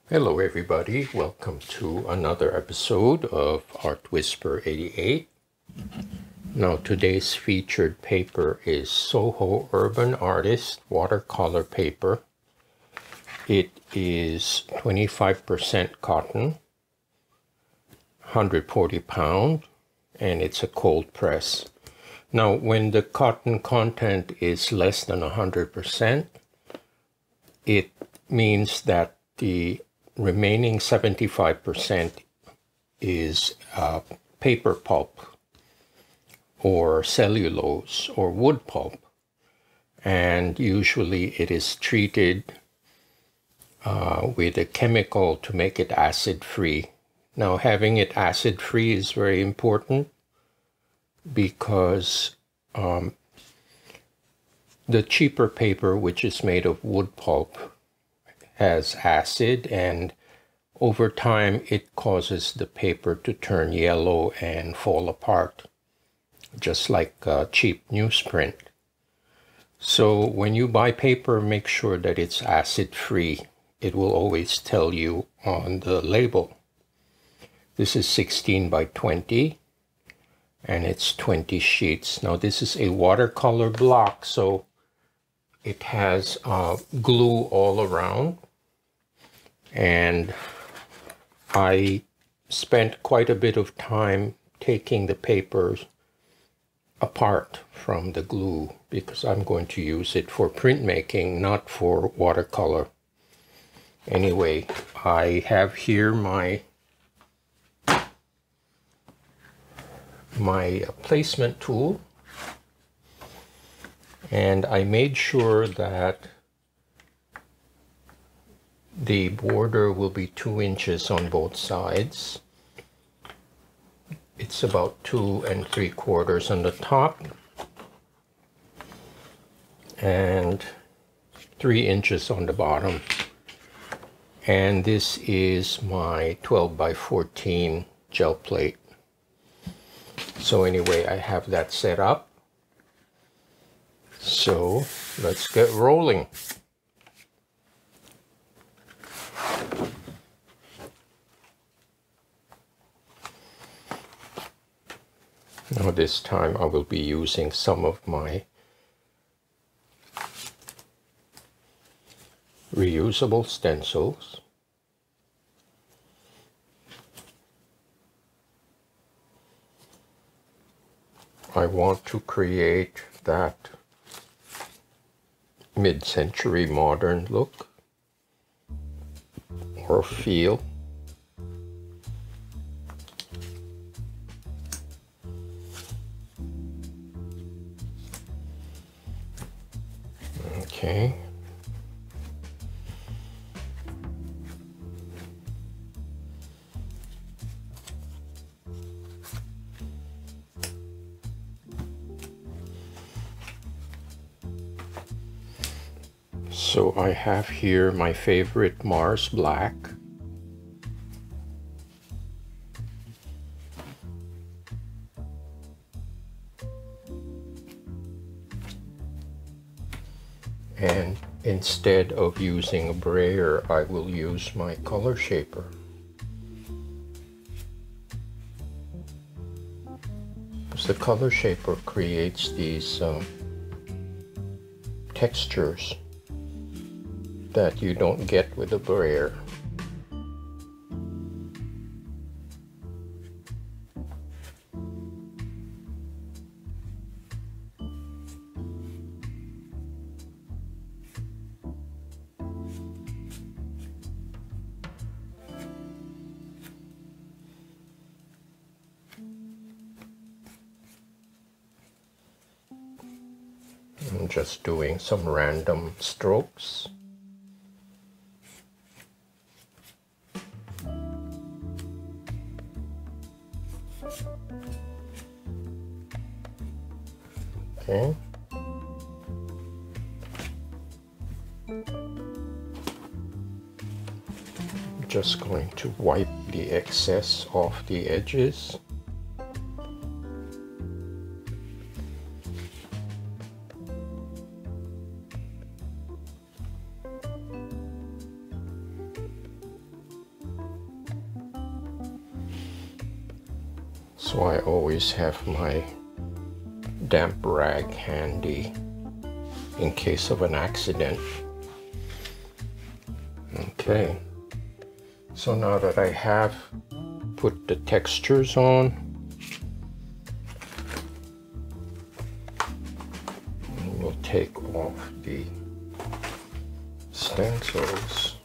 Hello everybody, welcome to another episode of Art Whisper 88. Now today's featured paper is Soho Urban Artist Watercolor paper. It is 25% cotton, 140 pound, and it's a cold press. Now when the cotton content is less than 100%, it means that the remaining 75% is paper pulp or cellulose or wood pulp, and usually it is treated with a chemical to make it acid free. Now having it acid free is very important because the cheaper paper, which is made of wood pulp, has acid, and over time it causes the paper to turn yellow and fall apart, just like cheap newsprint. So when you buy paper, make sure that it's acid free. It will always tell you on the label. This is 16 by 20 and it's 20 sheets. Now this is a watercolor block, so it has glue all around. And I spent quite a bit of time taking the papers apart from the glue because I'm going to use it for printmaking, not for watercolor. Anyway, I have here my placement tool, and I made sure that the border will be 2 inches on both sides. It's about 2 3/4 on the top and 3 inches on the bottom. And this is my 12 by 14 gel plate. So anyway, I have that set up. So let's get rolling. Now this time I will be using some of my reusable stencils. I want to create that mid-century modern look or feel. Okay. So I have here my favorite Mars Black. And instead of using a brayer, I will use my color shaper. Because the color shaper creates these textures that you don't get with a brayer. I'm just doing some random strokes. Okay. Just going to wipe the excess off the edges. So I always have my damp rag handy in case of an accident. Okay, so now that I have put the textures on, we'll take off the stencils.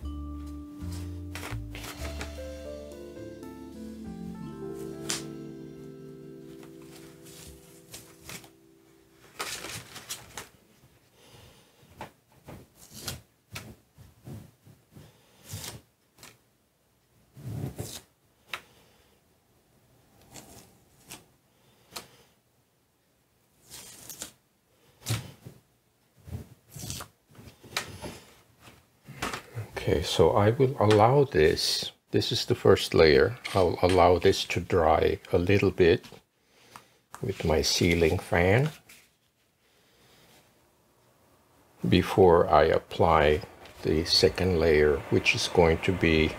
Okay, so I will allow this is the first layer, I'll allow this to dry a little bit with my ceiling fan before I apply the second layer, which is going to be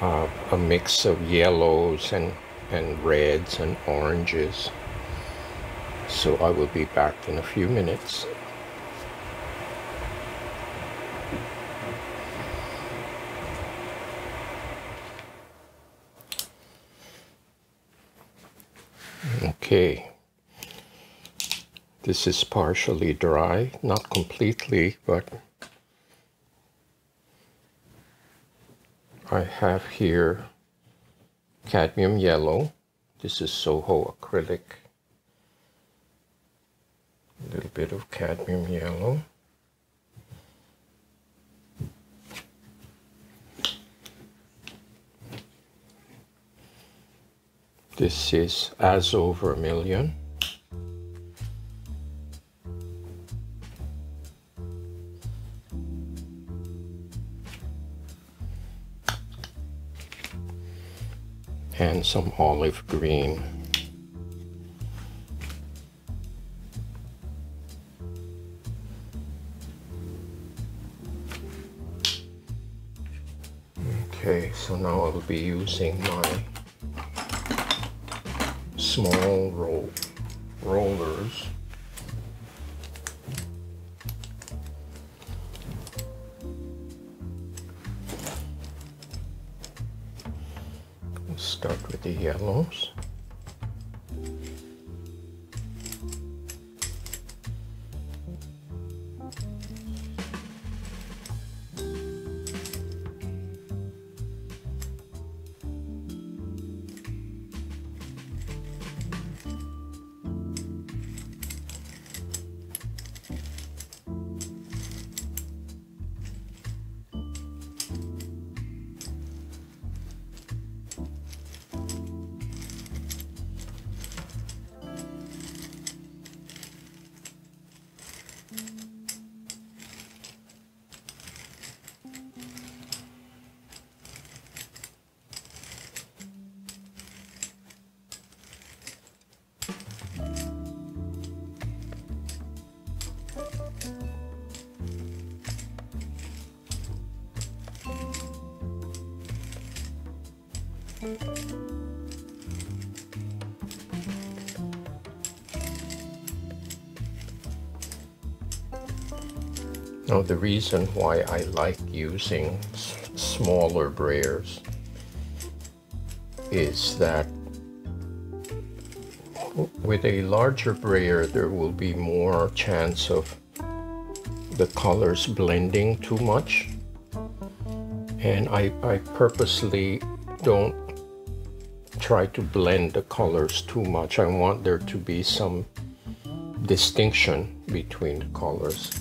a mix of yellows and reds and oranges. So I will be back in a few minutes. Okay, this is partially dry, not completely, but I have here cadmium yellow. This is Soho acrylic. A little bit of cadmium yellow. This is Azo vermilion. And some olive green. Okay, so now I'll be using my small rollers. We'll start with the yellows. Now the reason why I like using smaller brayers is that with a larger brayer there will be more chance of the colors blending too much, and I purposely don't try to blend the colors too much. I want there to be some distinction between the colors.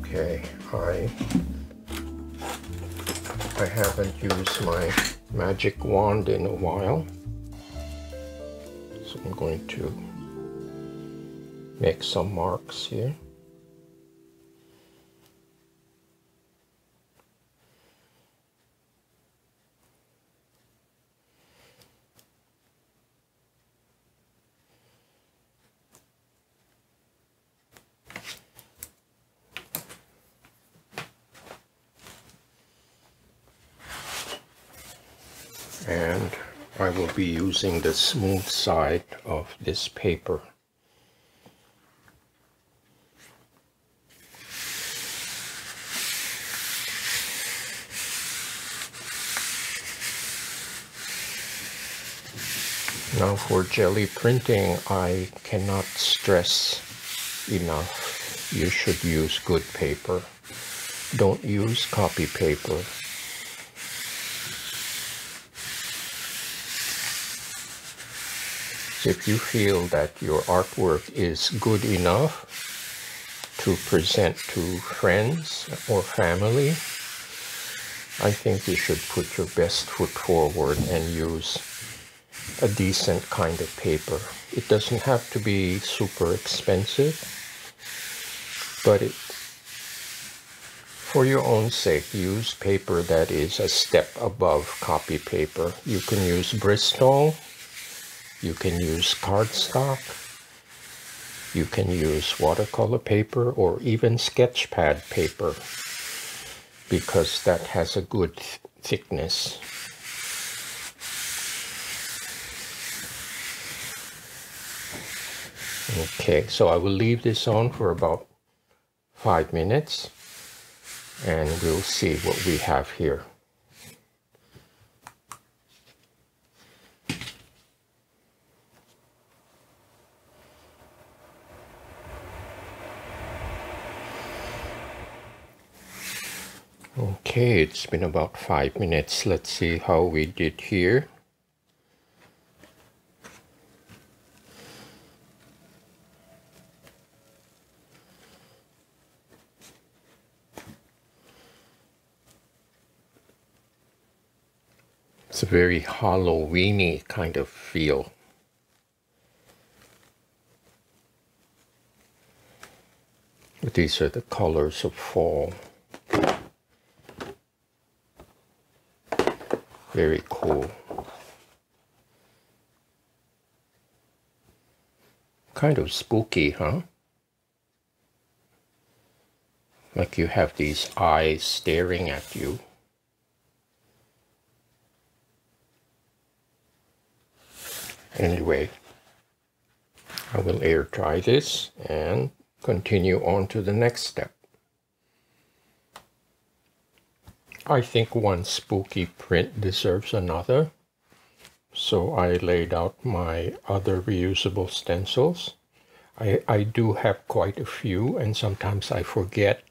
Okay, I haven't used my magic wand in a while, so I'm going to make some marks here. and I will be using the smooth side of this paper. Now for jelly printing, I cannot stress enough, you should use good paper. Don't use copy paper. If you feel that your artwork is good enough to present to friends or family, I think you should put your best foot forward and use a decent kind of paper. It doesn't have to be super expensive, but for your own sake, use paper that is a step above copy paper. You can use Bristol, you can use cardstock, you can use watercolor paper, or even sketch pad paper, because that has a good thickness. Okay, so I will leave this on for about 5 minutes and we'll see what we have here. Okay, it's been about 5 minutes. Let's see how we did here. It's a very Halloween-y kind of feel. These are the colors of fall. Very cool. Kind of spooky, huh? Like you have these eyes staring at you. Anyway, I will air dry this and continue on to the next step. I think one spooky print deserves another, so I laid out my other reusable stencils. I do have quite a few, and sometimes I forget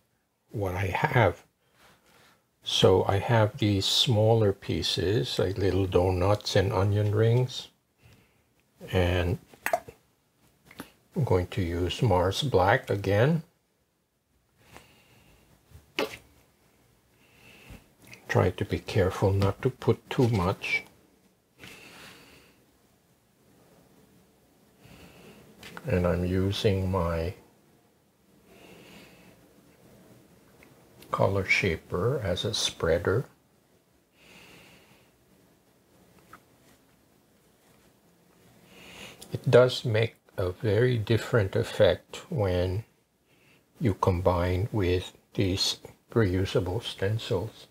what I have. So I have these smaller pieces, like little donuts and onion rings, and I'm going to use Mars Black again. Try to be careful not to put too much. And I'm using my color shaper as a spreader. It does make a very different effect when you combine with these reusable stencils.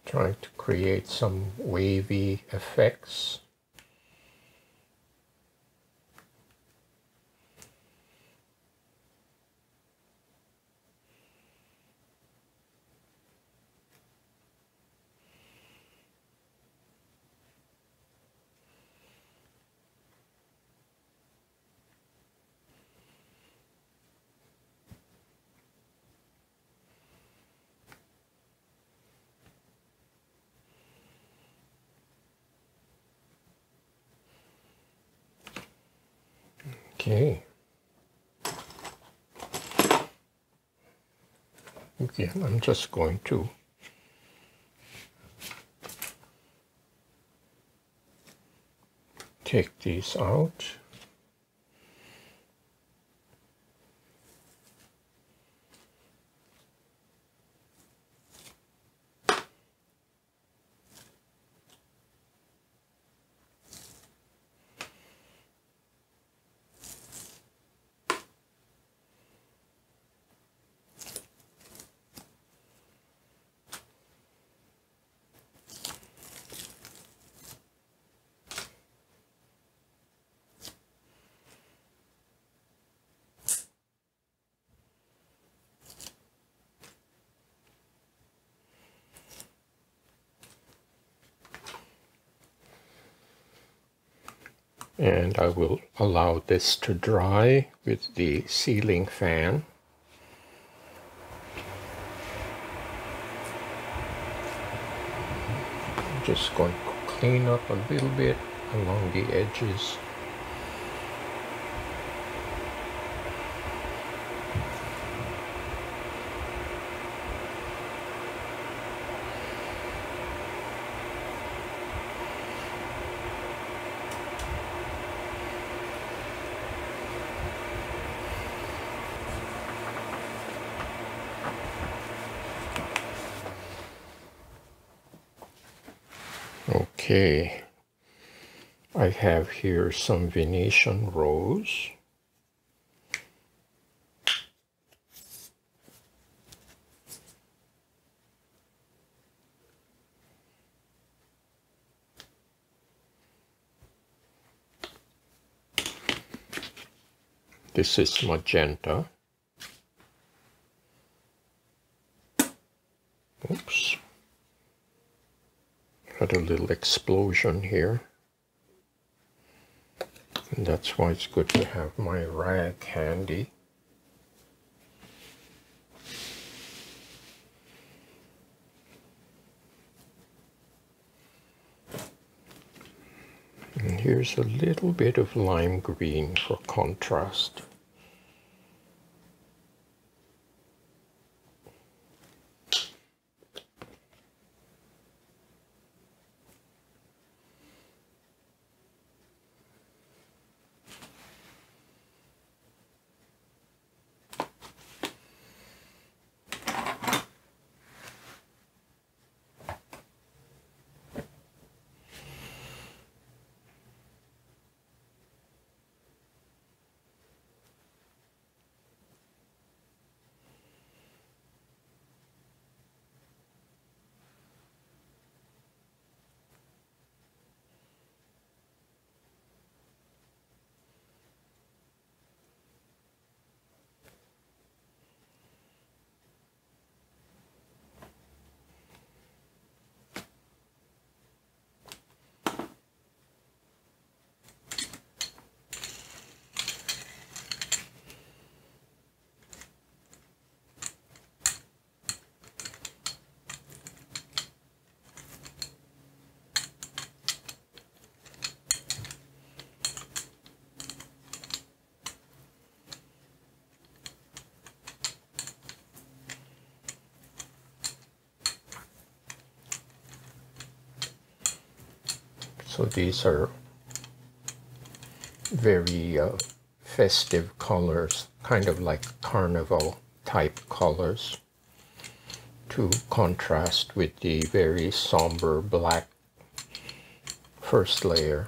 Trying to create some wavy effects. Okay. Again, I'm just going to take these out. And I will allow this to dry with the ceiling fan. I'm just going to clean up a little bit along the edges. Okay, I have here some Venetian rose. This is magenta. Oops. Had a little explosion here. And that's why it's good to have my rag handy. And here's a little bit of lime green for contrast. So these are very festive colors, kind of like carnival type colors, to contrast with the very somber black first layer.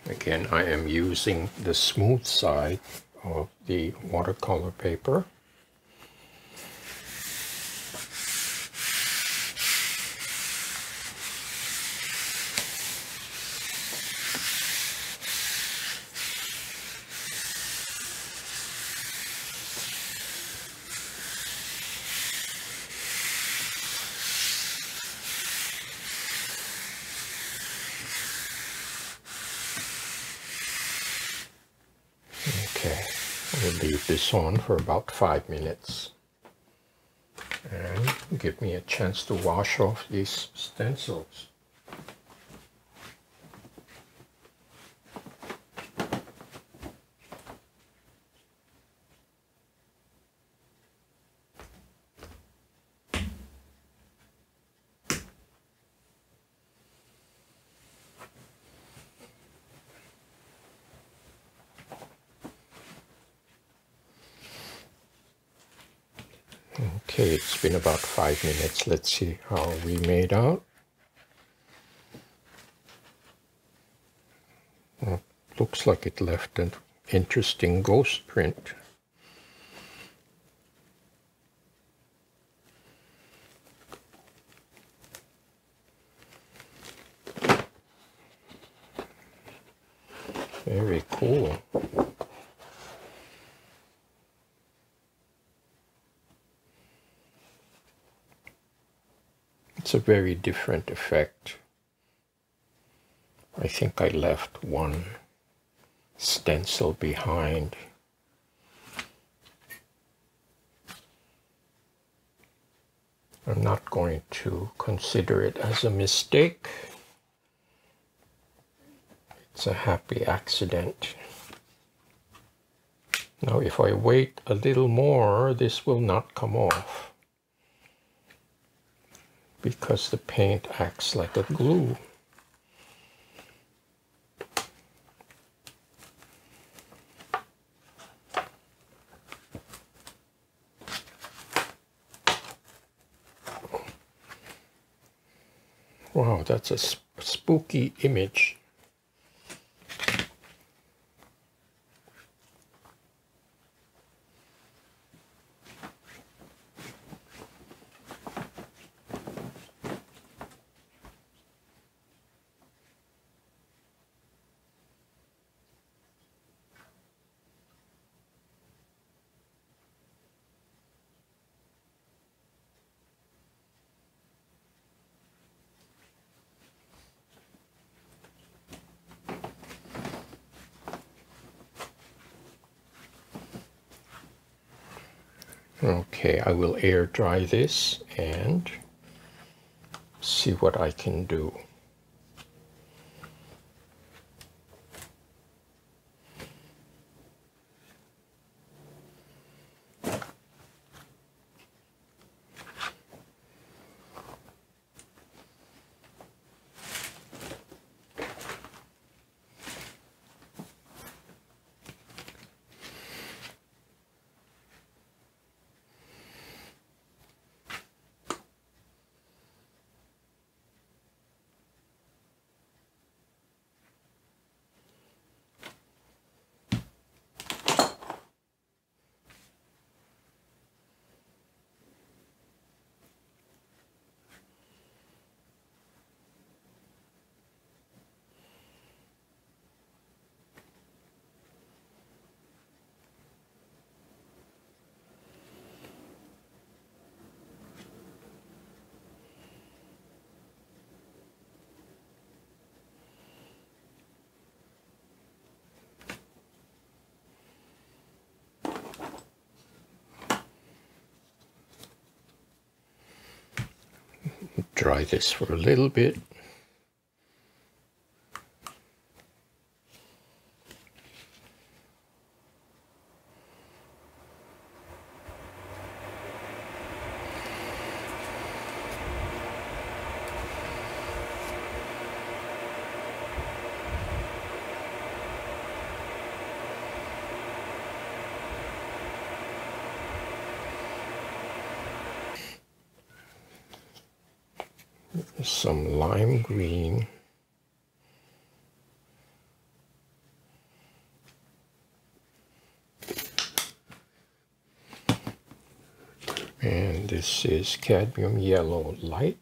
Again, I am using the smooth side of the watercolor paper. Okay, we'll leave this on for about 5 minutes and give me a chance to wash off these stencils. Okay, it's been about 5 minutes. Let's see how we made out. Well, looks like it left an interesting ghost print. Very cool. It's a very different effect. I think I left one stencil behind. I'm not going to consider it as a mistake. It's a happy accident. Now if I wait a little more, this will not come off because the paint acts like a glue. Wow, that's a spooky image. Okay, I will air dry this and see what I can do. Dry this for a little bit. Some lime green. And this is cadmium yellow light.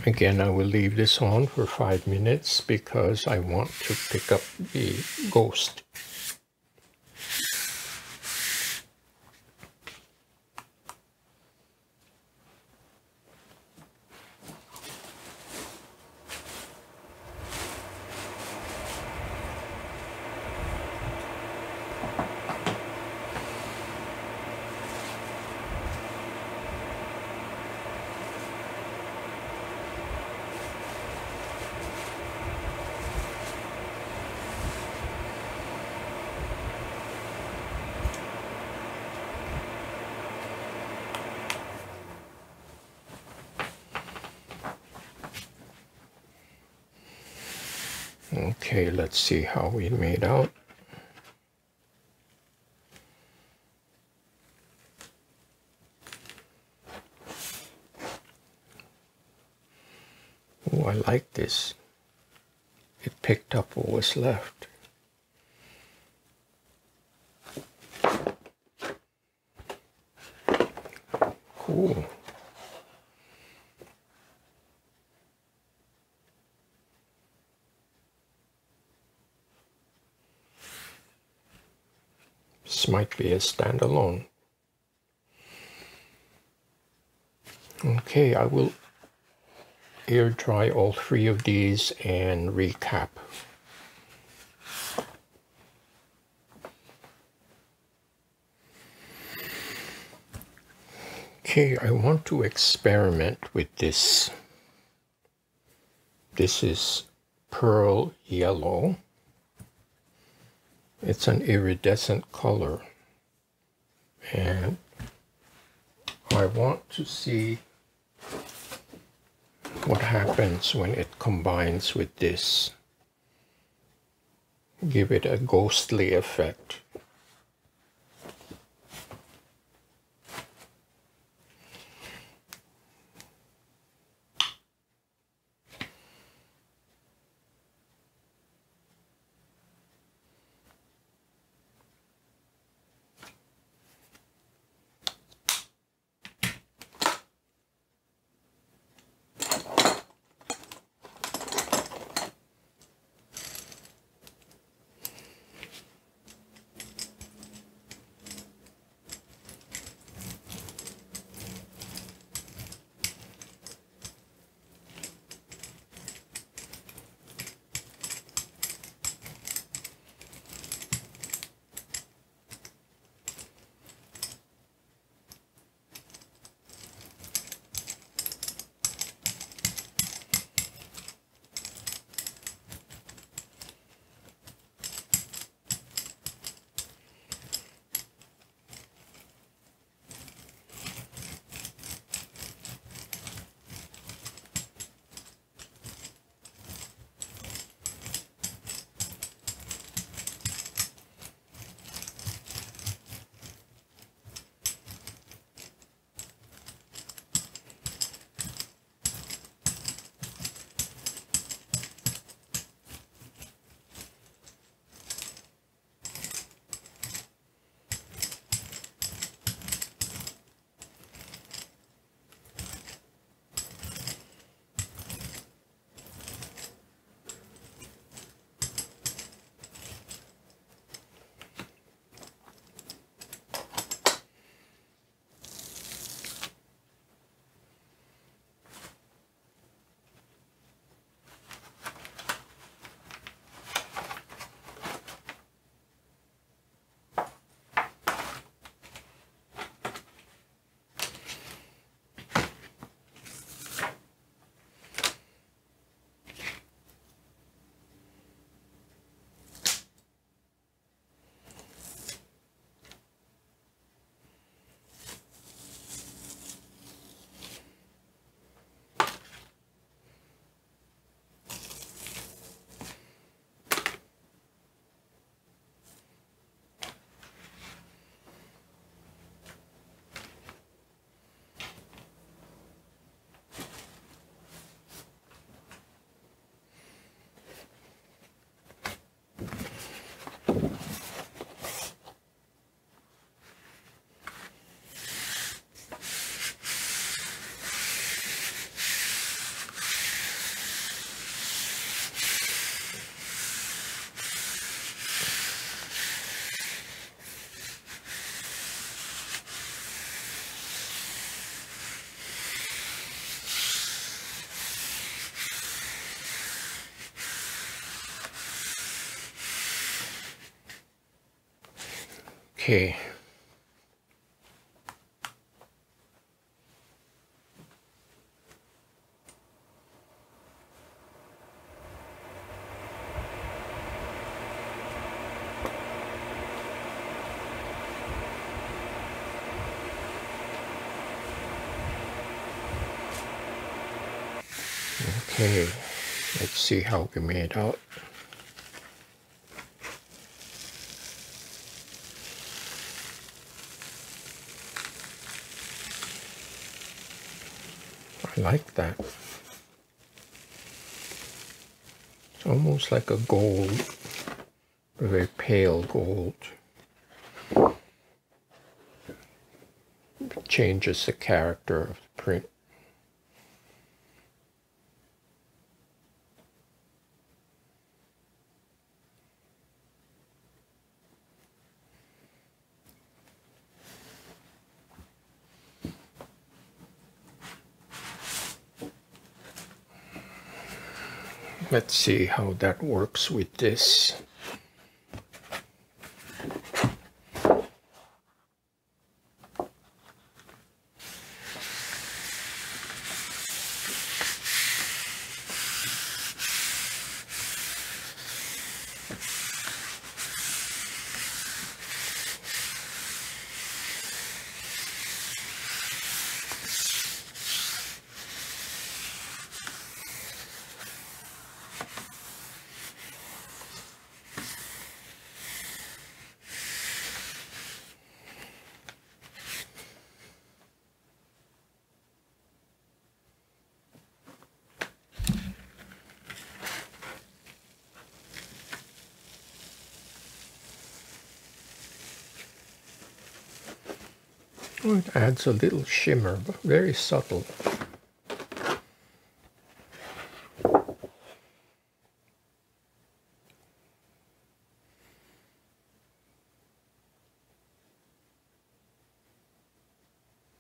Again, I will leave this on for 5 minutes because I want to pick up the ghost. Okay, let's see how we made out. Oh, I like this. It picked up what was left. Cool. This might be a standalone. Okay, I will air dry all 3 of these and recap. Okay, I want to experiment with this. This is pearl yellow. It's an iridescent color. And I want to see what happens when it combines with this. Give it a ghostly effect. Okay. Okay, let's see how we made out. I like that. It's almost like a gold, a very pale gold. It changes the character of the print. Let's see how that works with this. Oh, it adds a little shimmer, but very subtle.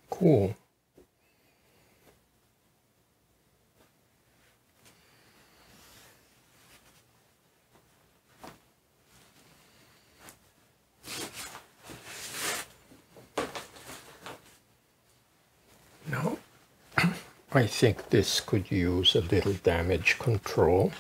Cool. Now, I think this could use a little damage control.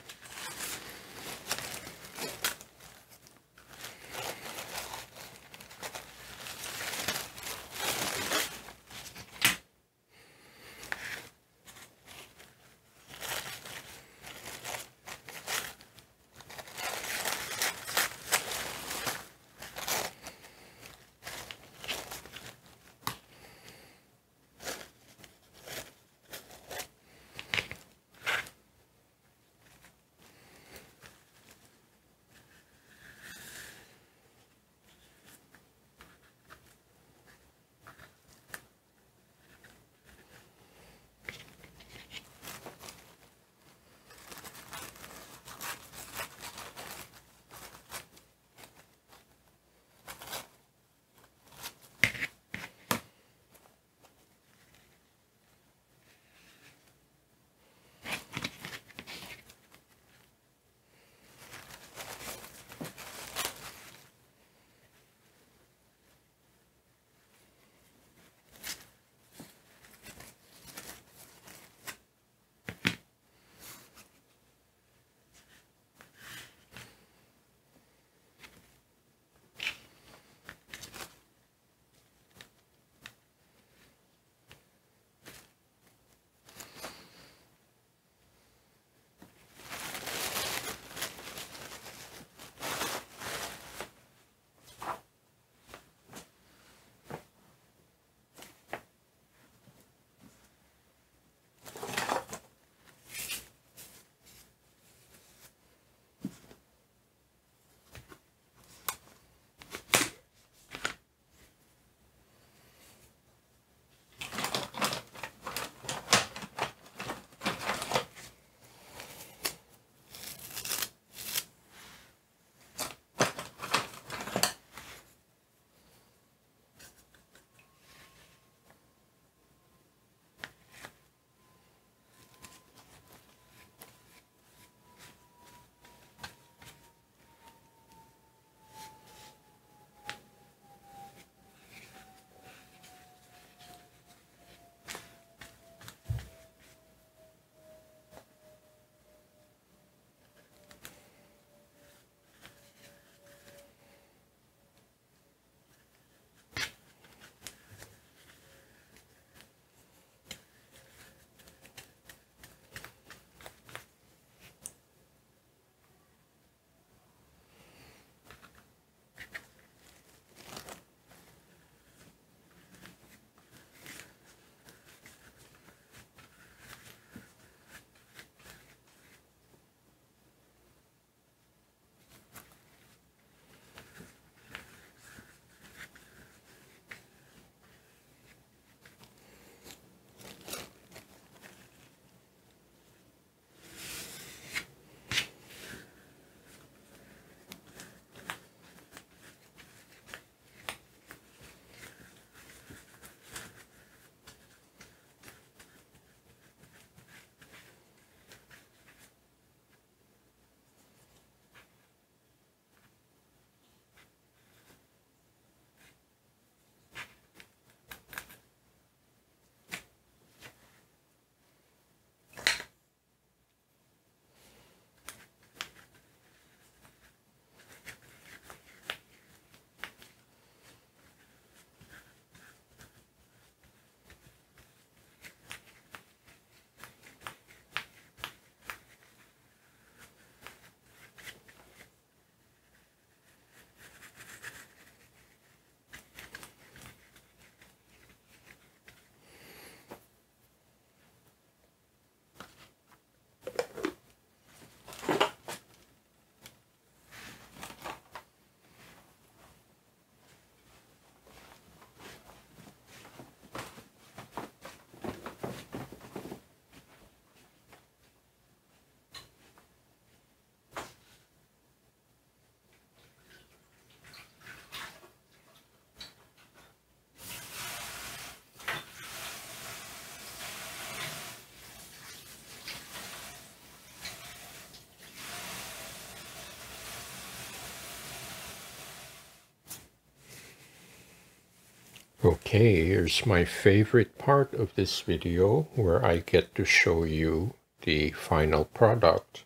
Okay, here's my favorite part of this video where I get to show you the final product.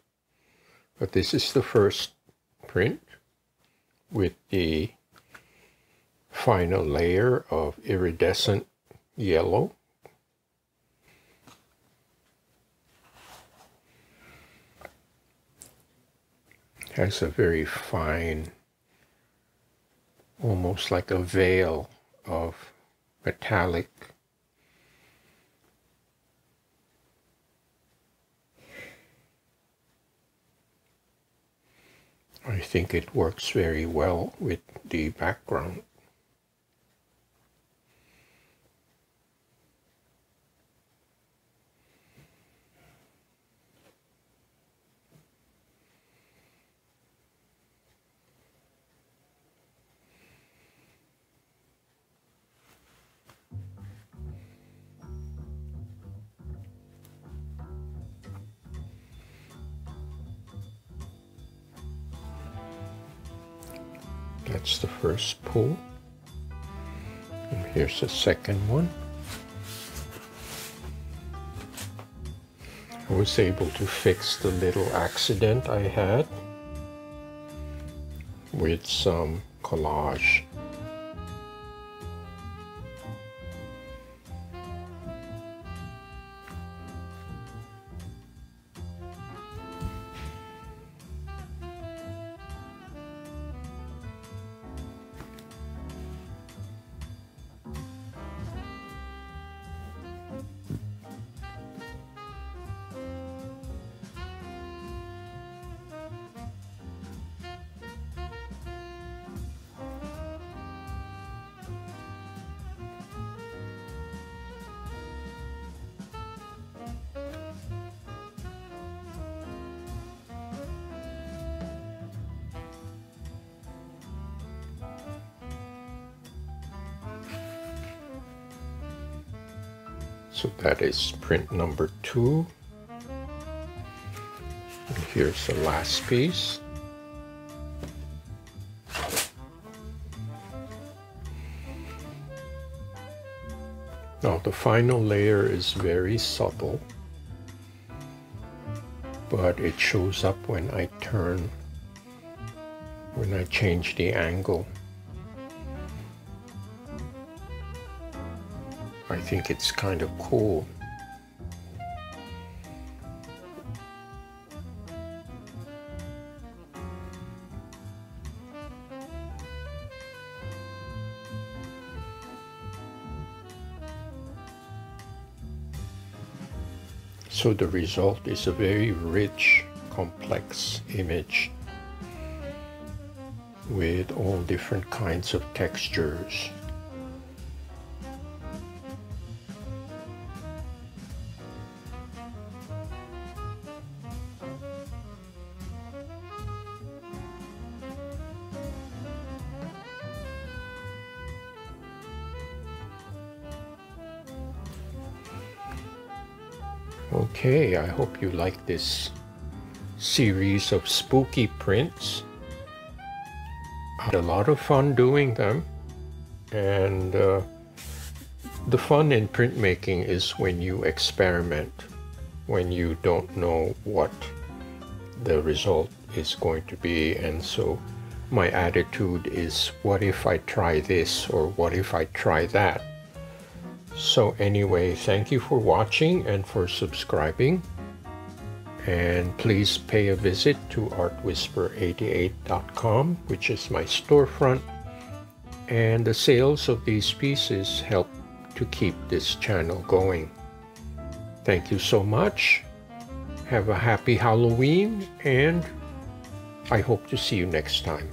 But this is the first print with the final layer of iridescent yellow. Has a very fine, almost like a veil of metallic. I think it works very well with the background. That's the first pull. And here's the second one. I was able to fix the little accident I had with some collage. So that is print number 2. And here's the last piece. Now the final layer is very subtle, but it shows up when I change the angle. I think it's kind of cool. So the result is a very rich, complex image with all different kinds of textures. Okay, I hope you like this series of spooky prints. I had a lot of fun doing them, and the fun in printmaking is when you experiment, when you don't know what the result is going to be. And so my attitude is, what if I try this, or what if I try that? So anyway, thank you for watching and for subscribing. And please pay a visit to artwhisper88.com, which is my storefront. And the sales of these pieces help to keep this channel going. Thank you so much. Have a happy Halloween, and I hope to see you next time.